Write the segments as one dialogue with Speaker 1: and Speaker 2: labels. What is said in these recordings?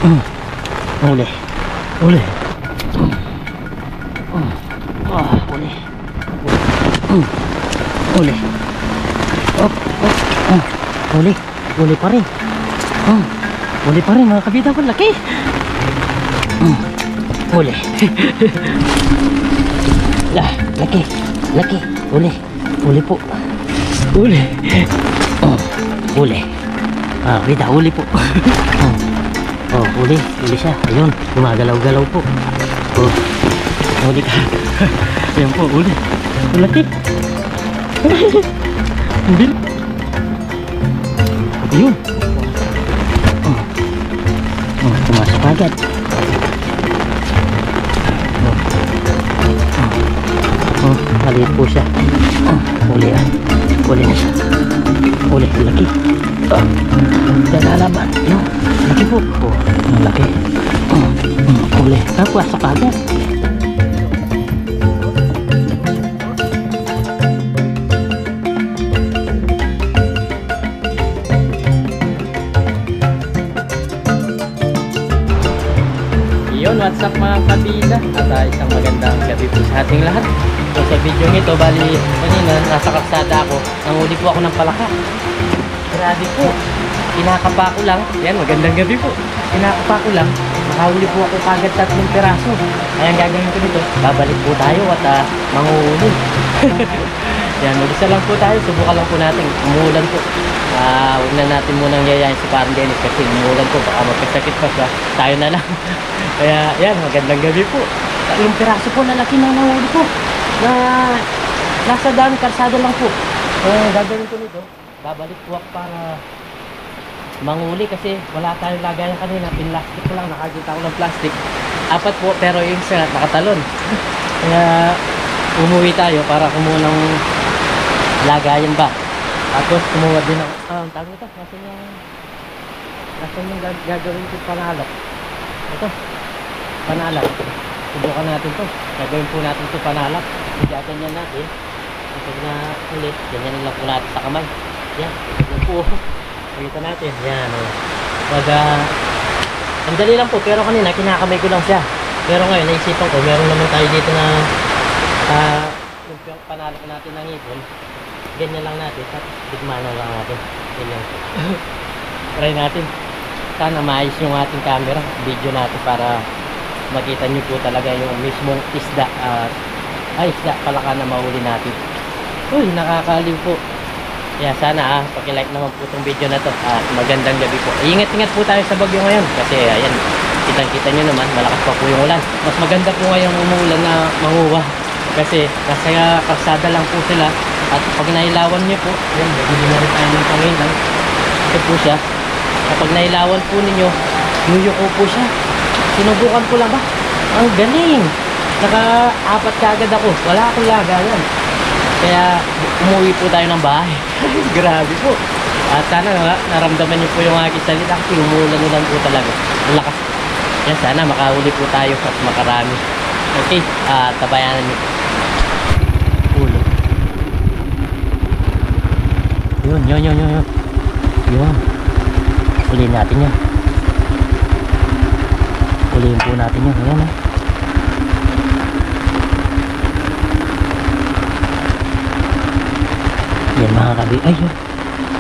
Speaker 1: Uli. Uli. Uli. Uli. Uli. Uli pa rin. Uli pa rin mga kabida ko. Laki. Uli. Laki. Laki. Uli. Uli po. Uli. Uli. Kabida, uli po. Uli. Uli siya. Ayun. Gumagalaw-galaw po. Uli ka. Ayan po, uli. Laki. Bil. Ayun. Pumasok agad. Maliit po siya. Uli uli na siya. Uli, laki. Lalaban. Ayun. Laki po. Laki. Uli. Pumasok agad.
Speaker 2: Yun, what's up mga kabida? At isang magandang gabi po sa ating lahat. So sa video nito, bali kanina nasa kalsada ako, nanguli po ako ng palaka. Grabe po, kinakapa ko lang. Yan, magandang gabi po. Kinakapa ko lang, nakahuli po ako kagad 3 piraso. Kaya ang gagawin ko dito, babalik po tayo at manguhuli. Yan, mag-isa lang po tayo, subukan lang po natin. Umuulan po. Huwag na natin munang yayain si Parang Dennis kasi umuulan po, baka magkasakit pa siya. Tayo na lang. Kaya yan, magandang gabi po. 3 piraso po na laki na nahuli po. Na nasa daan, kalsada lang po. Gagawin ko nito, babalik po ako para manghuli kasi wala tayong lagayan kanina. Pinlastic ko lang, nakagita ko ng plastic. 4 po, pero yung isa nakatalon. Kaya umuwi tayo para kumuha ng lagayan ba. Tapos kumuha din ako. Tawag ito, nasan yung gagawin ko panalak. Ito, panalak. Subukan natin to. Gagawin po natin to panalak. Ganyan natin. Kapag na ulit, ganyan lang po natin sa kamay. Yan, ganyan po. Pakita natin. Yan, ang dali lang po, pero kanina kinakamay ko lang siya. Pero ngayon, naisipan ko, meron naman tayo dito na yung panalak natin ng ipon. Ganyan lang natin, tapos digmanan lang natin. Ganyan po. Try natin. Sana maayos yung ating camera, video natin para makita nyo po talaga yung mismong isda. Isda palaka na mahuli natin. Uy, nakakaliw po. Kaya sana paki-like naman po itong video na to. Magandang gabi po. Ingat-ingat po tayo sa bagyo ngayon kasi ayan, kitang-kita nyo naman, malakas pa po yung ulan. Mas maganda po ngayong umuulan na manguha kasi nasa kalsada lang po sila. At pag nailawan nyo po, yan, hindi na rin tayo ng pangilang. Ito po siya. Kapag nailawan po ninyo, yuyuko po siya. Sinubukan ko lang ba? Ang galing! Naka-4 kagad ako. Wala akong lagayan. Kaya umuwi po tayo ng bahay. Grabe po. At sana naramdaman nyo po yung aking salita kasi umulan-ulan po talaga. Ang lakas. Yan, sana makahuli po tayo at makarami. Okay, tabayanan nyo po. Yun. Yun. Ulihin natin yan. Ulihin po natin yan. Ayan Yan mga kabi. Ay,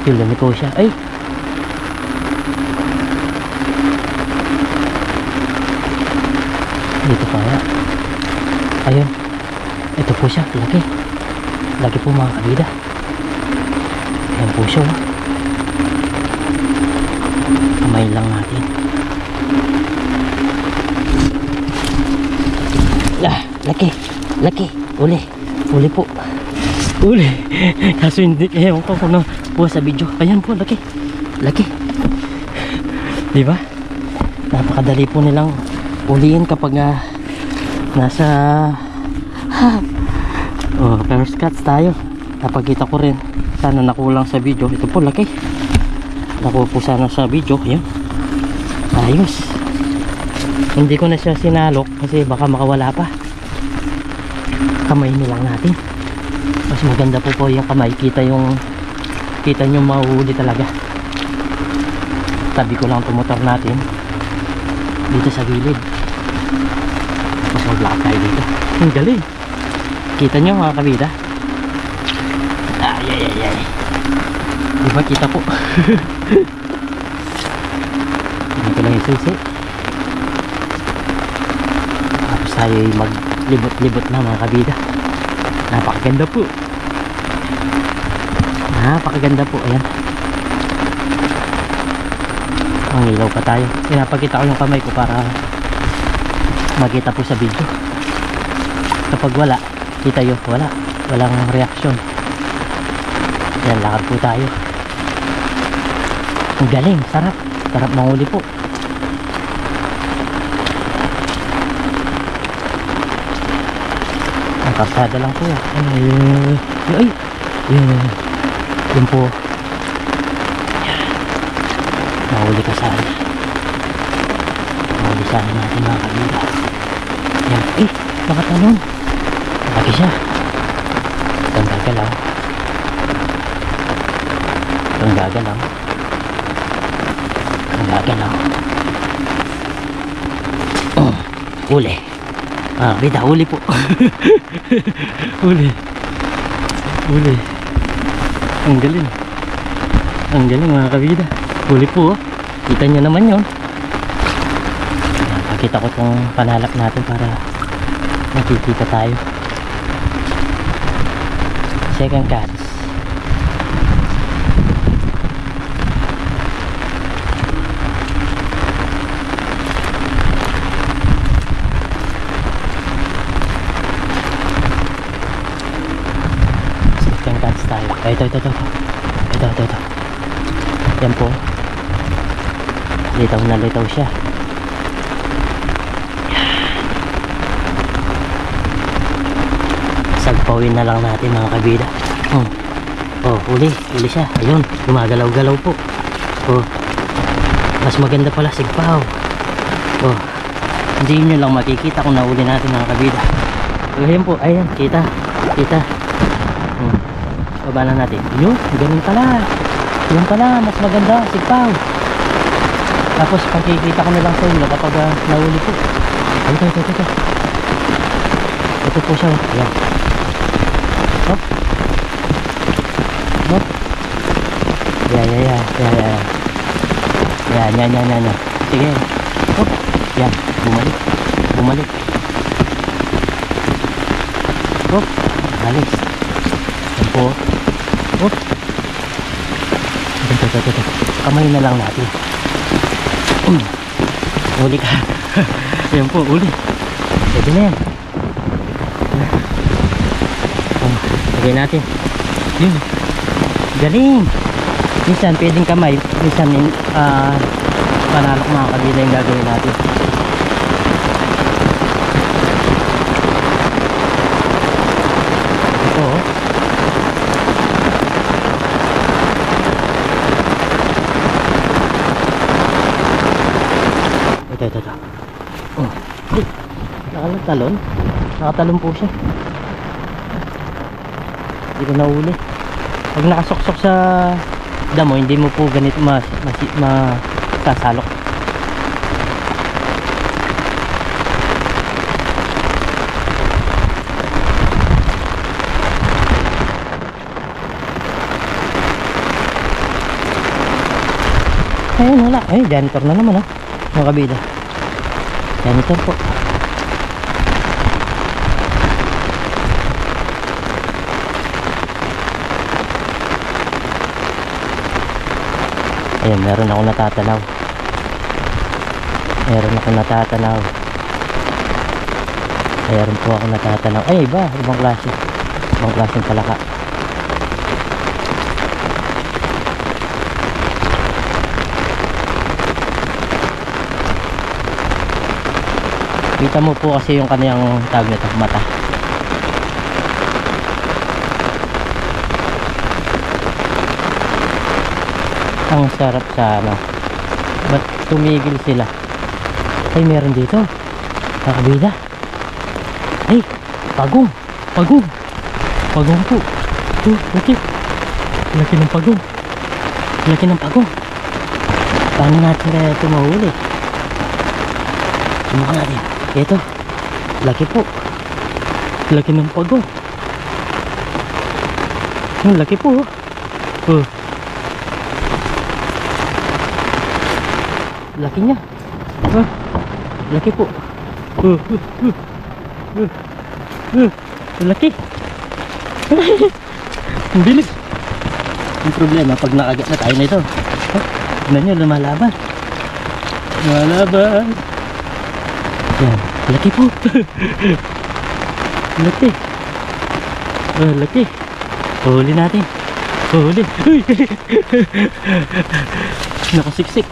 Speaker 2: yun. Lumiko siya. Ay. Dito pa nga. Ayun. Ito po siya. Laki. Laki po mga kabida. Ayan po siya. Kamay lang natin. Laki. Uli po. Uli. Kaso hindi. Ewan ko kung po sa video. Ayan po, laki. Diba? Napakadali po nilang uliin kapag nasa first cuts tayo. Napakita ko rin. Sana nakulang sa video. Ito po, laki. Nakuha po sana sa video. Ayan. Ayos. Hindi ko na siya sinalok kasi baka makawala pa. Kamay nilang natin. Mas maganda po yung kamay. Kita nyo mahuhuli talaga. Tabi ko lang itong motor natin.
Speaker 1: dito sa gilid. Mas maglakad tayo dito. Ang galing. Kita nyo mga kabida? Ay. Diba kita po? Dito lang yung susi. Tapos tayo maglibot-libot na mga kabida. Napakaganda po. Napakaganda po. Ayan. Ang ilaw pa tayo. Pinapakita ko yung kamay ko para makita po sa video. Kapag wala, kita yun, walang reaksyon. Yan, lakad po tayo. Ang galing, sarap manghuli po. Ang karsada lang po. Ay, yun po. Mahuli ka sana. Mahuli sana natin mga kabila. Yan. Nakatanong. Lagi siya. Itong gagalaw. Huli. Bida, huli po. Huli. Ang galing mga kabida. Huli po, oh. Kita nyo naman yun. Pakita ko itong panalak natin para makikita tayo. Second catch. Second catch tayo. Ito. Yan po. Litaw na litaw siya. Sagpawin na lang natin mga kabida. Huli siya. Ayun, gumagalaw-galaw po. Mas maganda pala sigpaw. Hindi nyo lang makikita kung nahuli natin mga kabida. Ayun po, ayan, kita. Baba na natin. Yun, ganun pala. Yun pala, mas maganda sigpaw. Tapos pagkikita ko na lang sa inyo kapag nahuli po. Ito po siya. Ayan. Hop. Yan. Sige. Hop. Yan. Bumalik. Hop. Alis. Yan po. Hop. Ito. Kamay na lang natin. Huli ka. Yan po, huli. Pwede na yan. Lagay natin. Yun. Galing. Minsan pwedeng kamay. Minsan panalok mga kabila yung gagawin natin. Ito. Nakatalon po siya. Hindi ko nahuli. Pag nakasoksok sa damo, hindi mo po ganito masasalok. Ayun, wala. Janitor na naman mga kabida. Janitor po. Ayan, meron ako natatanaw. Meron po ako natatanaw. Ay, iba. Ibang klase. Ibang klaseng palaka. Kita mo po kasi yung kaniyang tawag nito, mata. Ang sarap sana. Ba't tumigil sila? Ay, meron dito. Kakabida. Ay, pagong. Pagong po. Laki. Laki ng pagong. Paano natin kaya ito mahuli? Subukan natin. Ito. Laki po. Laki ng pago. Ang laki po. Oh. Laki niya. Oh. Laki po. Laki. Ang bilis. Ang problema pag nakagat na tayo na ito. Tignan nyo, lumalaban. Lumalaban. Yan. Laki po. Laki. Oh, laki. Huli natin. Huli. Nakasiksik.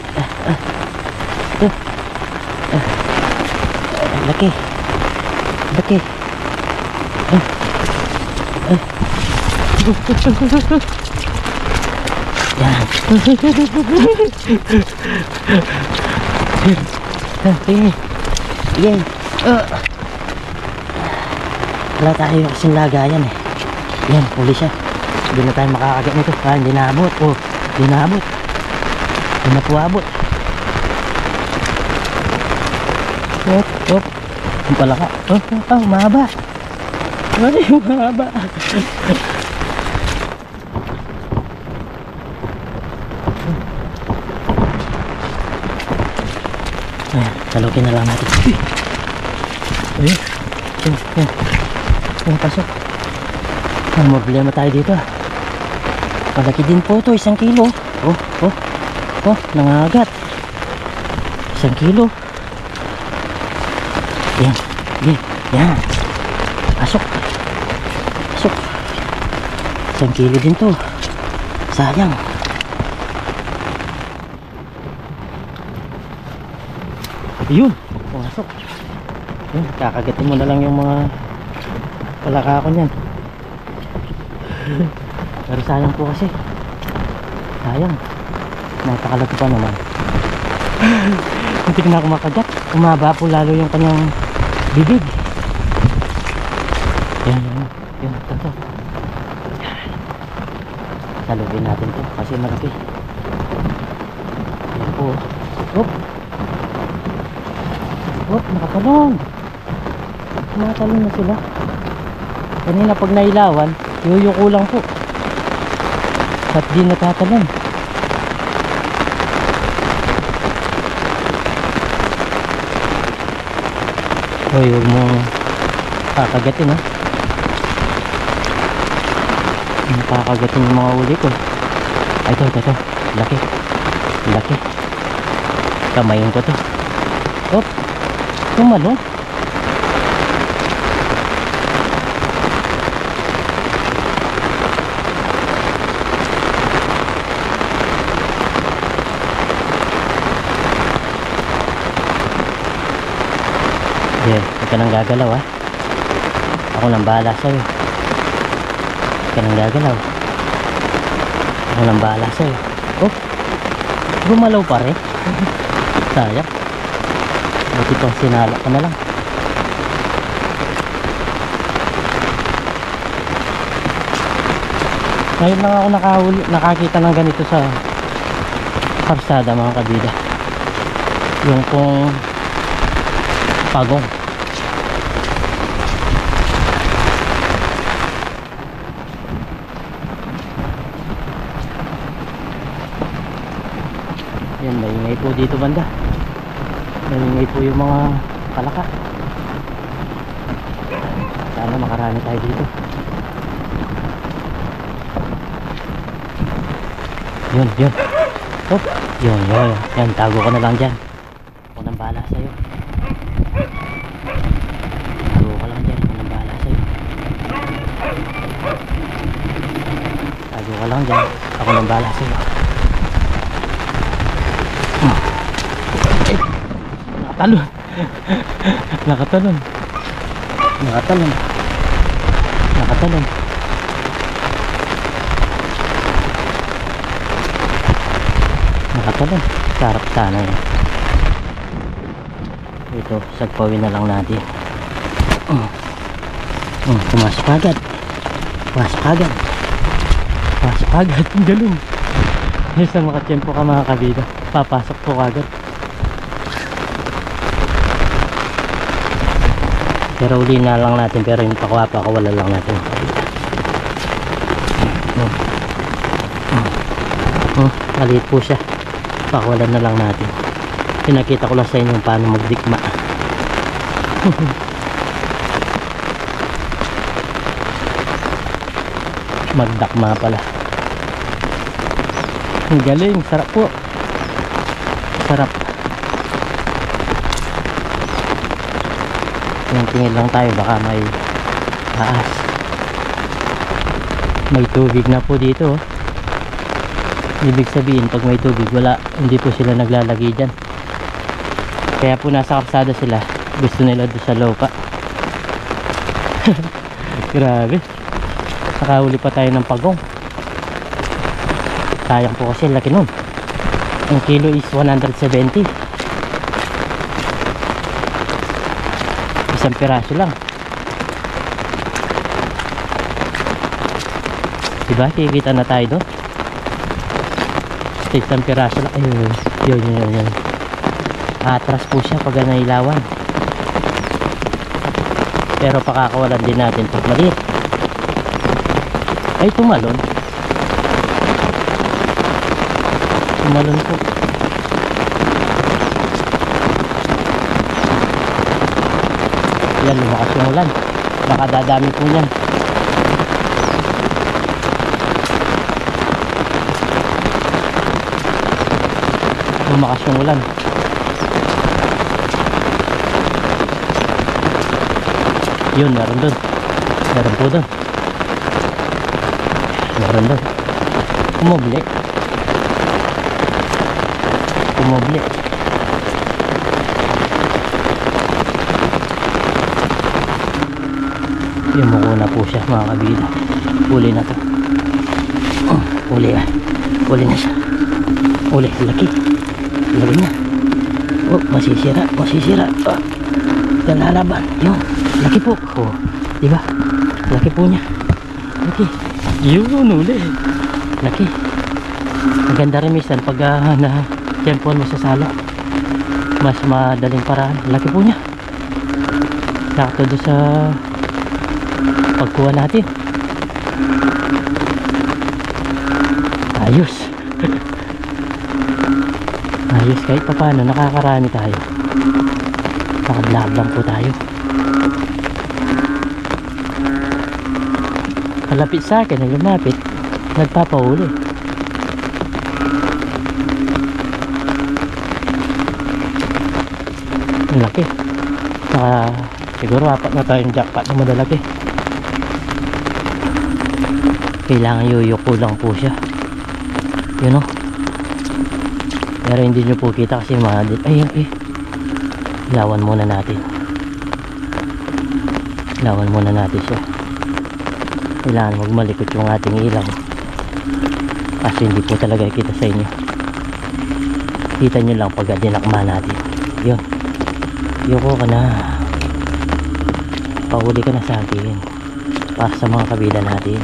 Speaker 1: Laki. Laki. Yan. Yan. Wala tayo kasing lagayan eh. Yan, huli siya. Hindi na tayo makakagat nito. Hindi naabot. Oh, hindi naabot. Hindi na po abot. Hop. Ang palaka. Mahaba. Ay, mahaba. Ayan, talukin na lang natin. Ayan. Ayan, pasok. Ang problema tayo dito. Malaki din po ito, 1 kilo. Oh, nangagat. 1 kilo. Yan. Pasok. 1 kilo din to. Sayang. Yun, pumasok. Yun, kakagatin mo na lang yung mga palaka ko niyan. Pero sayang po kasi. Sayang. Napakalaki pa naman. Hindi na ako makagat. Umaba po lalo yung kanyang bibig. Yan. Ito. Salubin natin to kasi malaki. Yan po. Nakatalon. Nakatalon na sila. Kanina pag nailawan, yuyuko lang po. At di natatalon. Hoy, huwag mo kakagatin ha. Nakakagatin yung mga uli ko. Ay, ito. Laki. Kamayin ko to. Hop. Tumalon. Huwag ka nang gagalaw ha. Ako nang bahala sa'yo. Huwag ka nang gagalaw. Ako nang bahala sa'yo. Oh, gumalaw pa rin. Sayang. Buti pang sinala ka na lang. Ngayon lang ako nakakita ng ganito sa karsada mga kabida. Yung pong pagong. Yan, maingay po dito banda. Maingay po yung mga palaka. Sana makarami tayo dito. Yun. Hop. Yun. Yan, tago ko na lang dyan. Ako nang bahala sa'yo. Tago ko lang dyan. Ako nang bahala sa'yo. Tago ko lang dyan. Ako nang bahala sa'yo. Nakatalon. Sarap sana yan. Ito, sagpawin na lang natin. Pumasok agad. Galong. Isa makatiyempo ka mga kabida. Papasok po agad. Pero uli na lang natin, pero yung pakawala lang natin. Maliit po siya. Pakawalan na lang natin. Pinakita ko lang sa inyo paano magdikma. Magdakma pala. Ang galing, sarap po. Sarap. Tingin lang tayo, baka may taas. May tubig na po dito. Ibig sabihin, pag may tubig, wala, hindi po sila naglalagay dyan. Kaya po nasa kalsada sila. Gusto nila doon sa lupa. Grabe. Nakahuli pa tayo ng pagong. Sayang po kasi, laki nun. Ang kilo is 170. Isang piraso lang. Diba? Kikita na tayo doon. Isang piraso lang. Ayun. Yun. Atras po siya pag nailawan. Pero pakakawalan din natin pag maliit. Ay, tumalon. Tumalon po. Yan, lumakas yung ulan. Baka dadami po yan. Lumakas yung ulan. Yun, meron doon. Meron po doon. Meron doon. Kumubli. Kumubli. Yumuko na po siya mga kabida. Uli na to. Uli ah. Uli na siya. Uli. Laki. Laki na. Oh, masisira. Masisira. Ah. Lalaban. Yun. Laki po. Oh. Diba? Laki po niya. Laki. Yun. Uli. Laki. Ang ganda rin minsan pag na-tempuan mo sa salo. Mas madaling paraan. Laki po niya. Sakto doon sa pagkuha natin. Ayos. Ayos, kahit pa paano nakakarami tayo. Nakablab lang po tayo. Kalapit sa akin, lumapit, nagpapahuli. Ang laki. Siguro apat na tayong jackpot na madalaki. Kailangan yuyuko lang po siya. Yun o. Pero hindi nyo po kita kasi mahal. Ayun eh. Lawan muna natin. Lawan muna natin siya. Kailangan magmalikot yung ating ilaw. Kasi hindi po talaga kita sa inyo. Kita nyo lang pag dinakma natin. Yun. Yuko ka na. Pahuli ka na sa akin. Para sa mga kabila natin.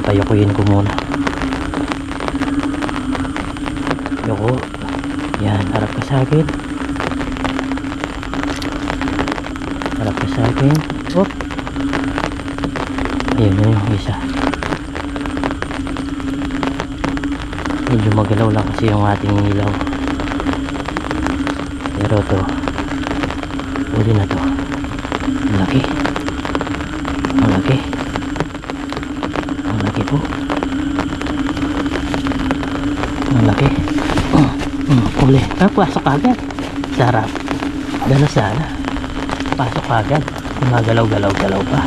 Speaker 1: Payukuyin ko muna. Yuko. Yan, harap ka sa akin. Harap ka sa akin. Op. Ayun na yung isa. Medyo magalaw lang kasi yung ating ilaw. Pero to, huli na to. Ang laki. Ang laki. Ang laki po. Ang laki. Uli. Pasok agad. Sarap. Gano'n sana. Pasok agad. Gumagalaw-galaw-galaw pa.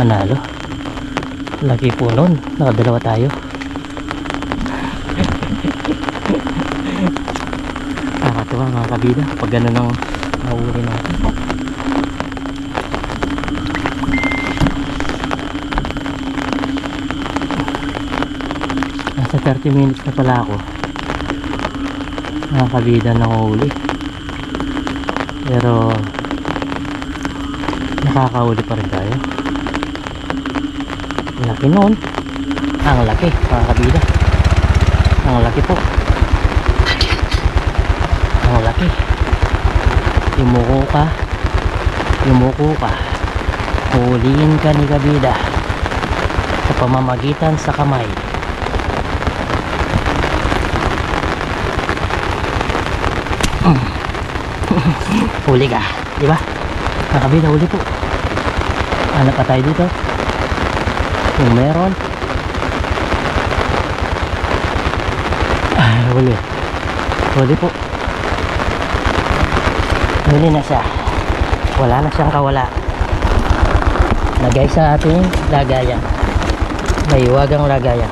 Speaker 1: Panalo. Laki po nun. Nakadalawa tayo. Nakakatuwa mga kabida. Pag gano'n ang mahuli natin. Nasa 30 minutes na pala ako. Mga kabida nanguhuli. Pero nakakahuli pa rin tayo. Laki noon. Ang laki mga kabida. Ang laki po. Ang laki. Yumuko ka. Huliin ka ni kabida sa pamamagitan sa kamay. Huli ka, di ba? Nakabida, huli po. Ano pa tayo dito? Kung meron. Huli. Huli po. Huli na siya. Wala na siyang kawala. Lagay sa ating lagayan. May wagang lagayan.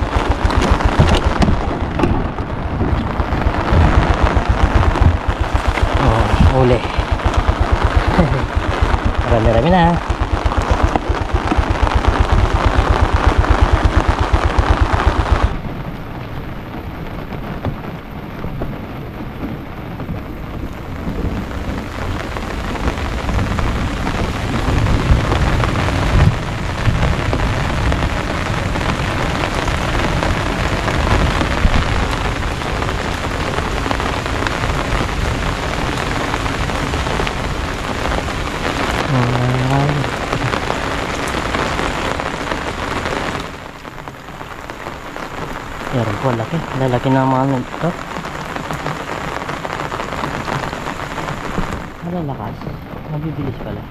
Speaker 1: Huli. Marami-rami na. Meron po, laki. Lalaki na mga ito. Malalakas. Mabibilis pala.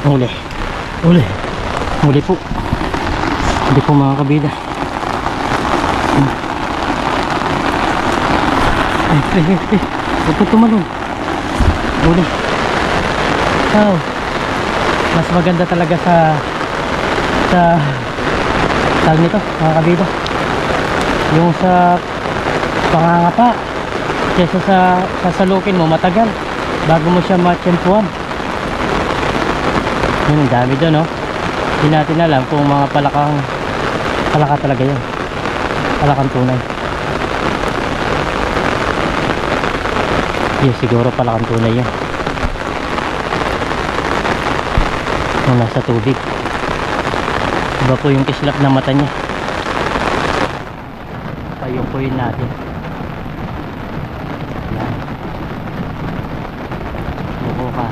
Speaker 1: Huli. Huli. Huli po. Huli po mga kabida. Huwag po tumalon. Huli. Oh. Mas maganda talaga sa tawag nito mga kabida, yung sa pangangapa, kesa sa sasalukin mo matagal bago mo siya matsyempuan. Yun, ang dami doon, no? Hindi natin alam kung mga palaka talaga yan. Palakang tunay. Yun, siguro palakang tunay yan. Yung nasa tubig. Iba po yung kislap na mata niya. Payukuyin natin. Yan. Yuko ka.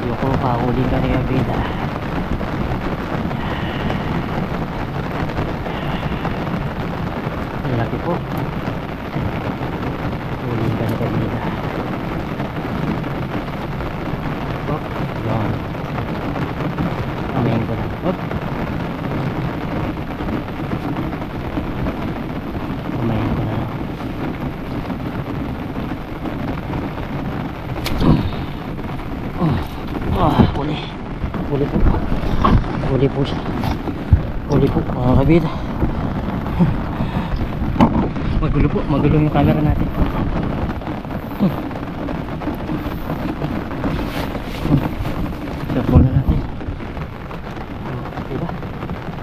Speaker 1: Yuko ka, huli ka rin abida. Laki po. Huli ka rin abida. Hop, yan. Amayin ko na. Hop. Amayin ko na. Huli. Huli po. Huli po siya. Huli po mga kabida. Magulo po. Magulo yung camera natin. Stop muna natin. Diba?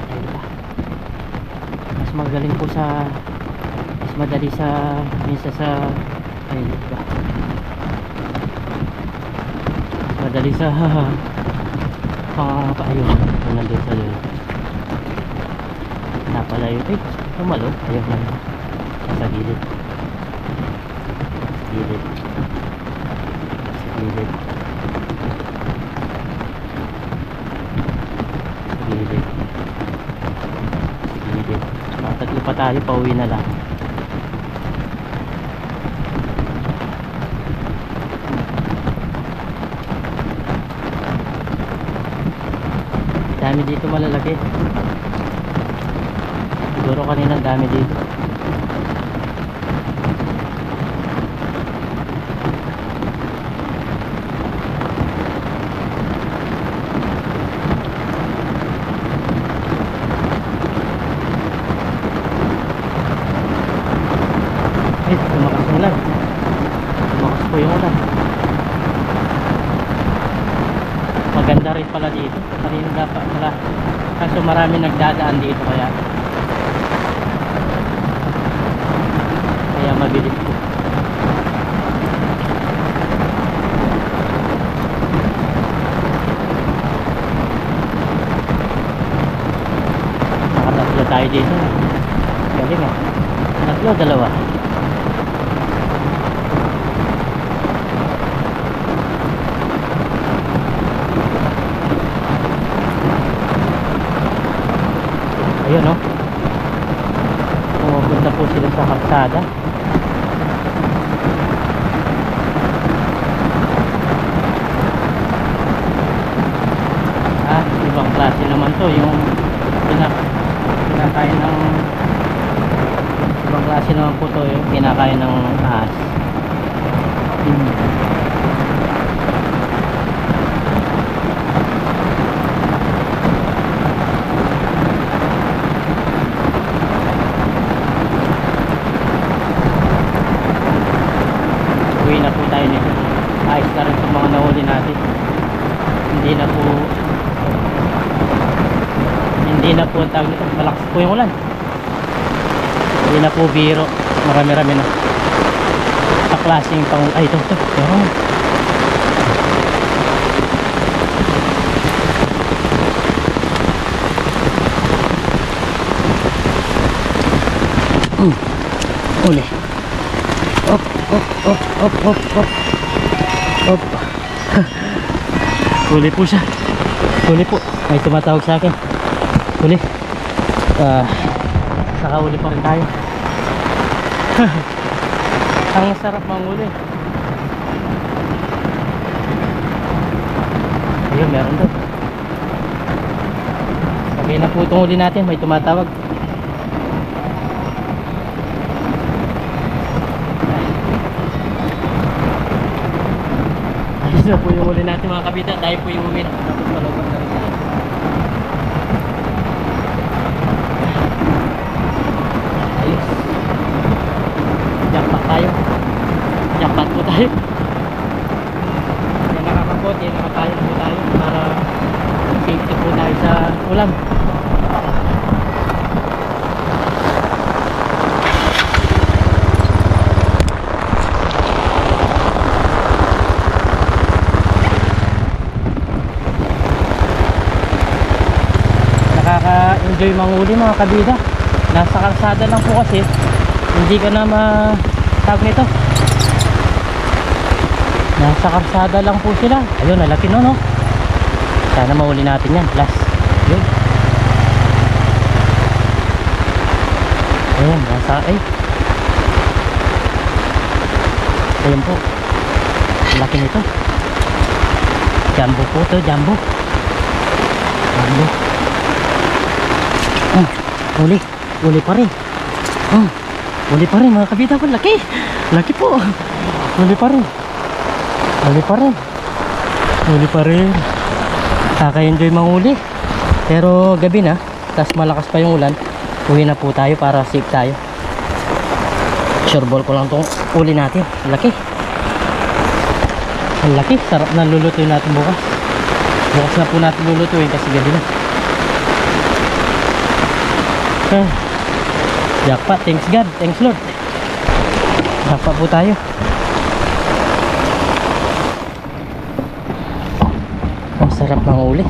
Speaker 1: Diba? Mas magaling po sa, mas madali sa minsan sa ay diba? madali sa ayun, nandun sa yun napalayo tumalo ayun lang sa gilid gilid sa gilid sa gilid sa gilid tatlo pa tayo, pauwi na lang. Dami dito malalaki. Siguro kanina dami dito. Tumakas yung ulan. Tumakas po yung ulan. Maganda rin pala dito. Kanina dapat pala. Kaso marami nagdadaan dito kaya mabilis po. Nakatatlo tayo dito. Galing ah. Tatlo, dalawa. Ayun no, pumupunta po sila sa kalsada. Ibang klase naman to, yung kinakain ng ibang klase naman po to, yung kinakain ng ahas. Uwi na po tayo nito. Ayos na rin itong mga nahuli natin. Hindi na po ang tawag nito. Malakas po yung ulan. Hindi na po biro. Marami-rami na. Sa klaseng pang... Ay, ito. Uli. Op. Huli po siya. Huli po. May tumatawag sa akin. Huli. Nakahuli pa rin tayo. Ang sarap manghuli. Ayun, meron doon. Sabihin na po itong huli natin. May tumatawag. Ayos na po yung huli natin mga kabita. Tayo po yung huli na. Tapos palabas na rin tayo. Ayos. Jackpot tayo. Jackpot po tayo. Yan nakakapot. Yan nakatayo po tayo. Para safety po tayo sa ulam. Nakaka-enjoy manghuli mga kabida. Nasa kalsada lang po kasi hindi ka na matawag nito. Nasa kalsada lang po sila. Ayun, nalaki no. Sana mahuli natin yan. Last. Ayun. Ayun, nasa ayun po. Laki nito. Jumbo po to, jumbo. Huli pa rin. Huli pa rin mga kabita ko. Laki po. Huli pa rin. Kaka-enjoy manghuli. Pero gabi na, tas malakas pa yung ulan. Uwi na po tayo para safe tayo. Sure ball ko lang tong huli natin. Laki. Ang laki. Sarap na lulutuin natin bukas. Bukas na po natin lulutuin kasi gabi na. Jackpot, thanks God, thanks Lord. Jackpot po tayo. Sarap ng uli.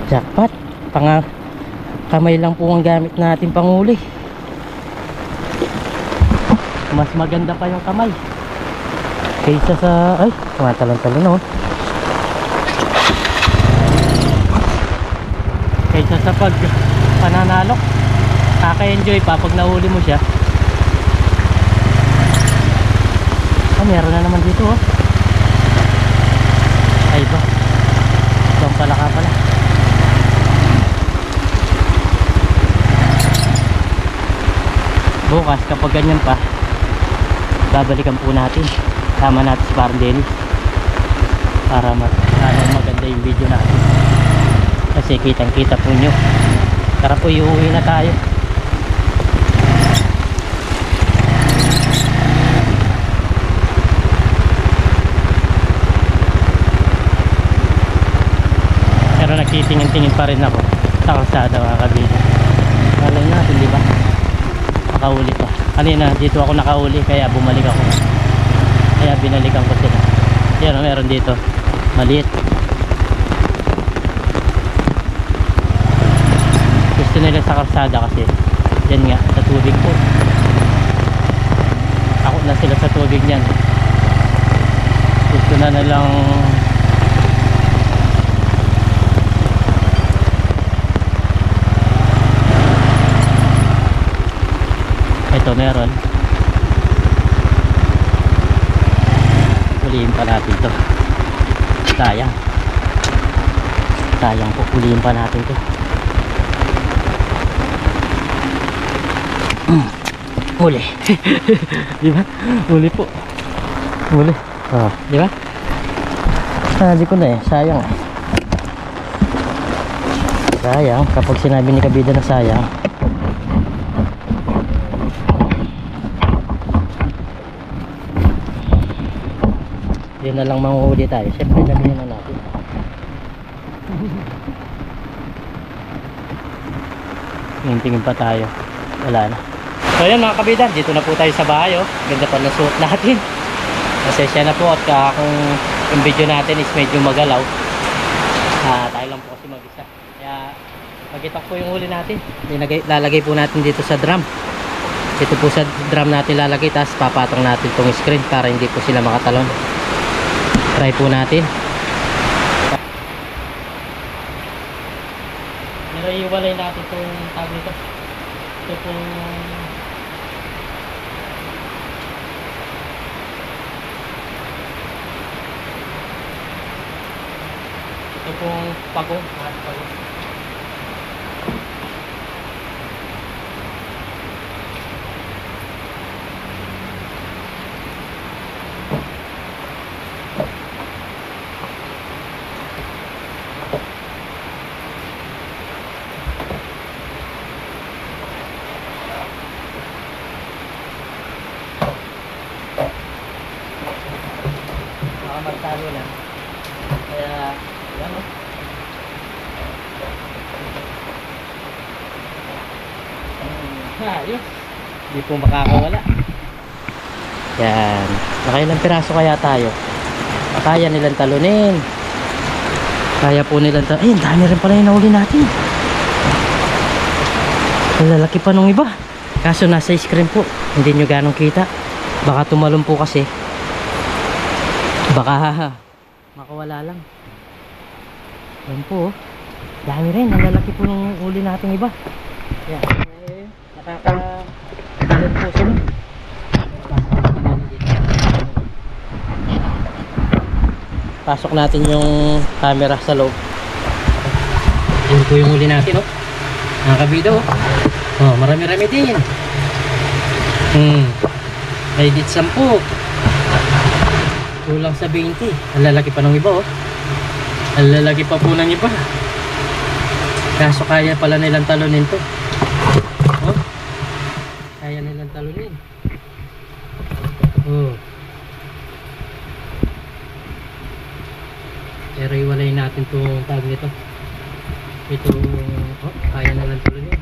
Speaker 1: Jackpot. Kamay lang po ang gamit natin panguli. Mas maganda pa yung kamay kaysa sa... Ay, tumatalon-talon oh. Kaysa sa pag pananalok, kaka-enjoy pa pag nahuli mo siya. Meron na naman dito oh. Ay ba, ibang palaka pala. Bukas kapag ganyan pa, babalikan po natin. Tama natin si Parang Dennis para maganda yung video natin, kasi kitang kita po nyo. Tara po, iuwi na tayo. Pero nagtitingin-tingin pa rin ako sa kalsada mga kabila. Alam natin, di ba? Nakauli pa. Kanina dito ako nakauli, kaya bumalik ako. Kaya binalikan ko sila. Yan, meron dito. Maliit. Gusto nila sa kalsada kasi yan nga, sa tubig po. Takot na sila sa tubig niyan. Gusto na nilang ito meron. Ulihin pa natin to. Sayang. Sayang po, ulihin pa natin to. Uli. Diba? Uli po. Uli. Oh, diba? Sabi ko na eh, sayang eh. Sayang, kapag sinabi ni Kabida na sayang, yun na lang manguhuli tayo. Siyempre damihan na natin. Tingin pa tayo. Wala na. So yun mga kabidan, dito na po tayo sa bahay oh. Ganda pa ng suot natin. Pasensya na po at kung yung video natin is medyo magalaw. Tayo lang po kasi mag-isa. Kaya magitak po yung huli natin. Lalagay po natin dito sa drum. Dito po sa drum natin lalagay, tapos papatong natin itong screen para hindi po sila makatalon. Try po natin. Naiiwalay natin itong tag nito. Ito pong pagong. Magtalo na. Kaya yan o. Ayos. Hindi po makakawala. Yan. Nakailang piraso kaya tayo? Kaya nilang talunin. Kaya po nilang talunin. Ay, dami rin pala yung nahuli natin. Ang lalaki pa nung iba. Kaso nasa screen po. Hindi nyo ganong kita. Baka tumalon po kasi. Baka makawala lang. Yan po. Dami rin. Ang lalaki po nung uli natin iba. Yan. Nakaka-talon po sila. Pasok natin yung camera sa loob. Yan po yung uli natin, oh. Nakakabida, oh. Oh, marami-rami din. May dit 10. Kulang sa 20. Ang lalaki pa ng iba, oh. Ang lalaki pa po ng iba. Kaso kaya pala nilang talunin to. Oh. Kaya nilang talunin. Oh. Pero iwalay natin itong tag nito. Ito, oh, kaya nilang talunin.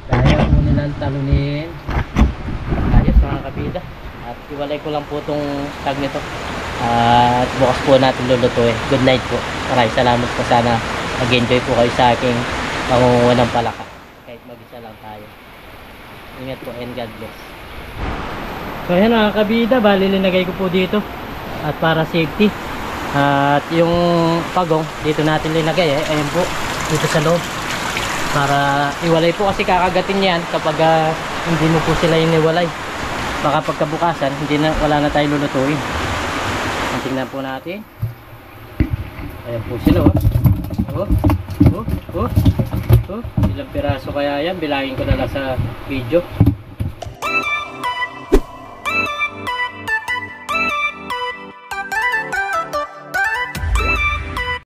Speaker 1: Kaya po nilang talunin. Ayos mga kabida. At
Speaker 2: Iwalay ko lang po itong tag nito. At bukas po natin lulutuin. Good night po. Maraming salamat po. Sana mag-enjoy po kayo sa aking pangunguha ng palaka. Kahit mag-isa lang tayo. Ingat po and God bless. So ayan mga kabida, bali linagay ko po dito. At para safety. At yung pagong, dito natin linagay Ayan po, dito sa loob. Para iwalay po kasi kakagatin yan kapag hindi mo po sila iniwalay. Baka pagkabukasan, wala na tayo lulutuin. Tingnan po natin. Ayan po sila ilang piraso kaya yan, bilangin ko na lang sa video.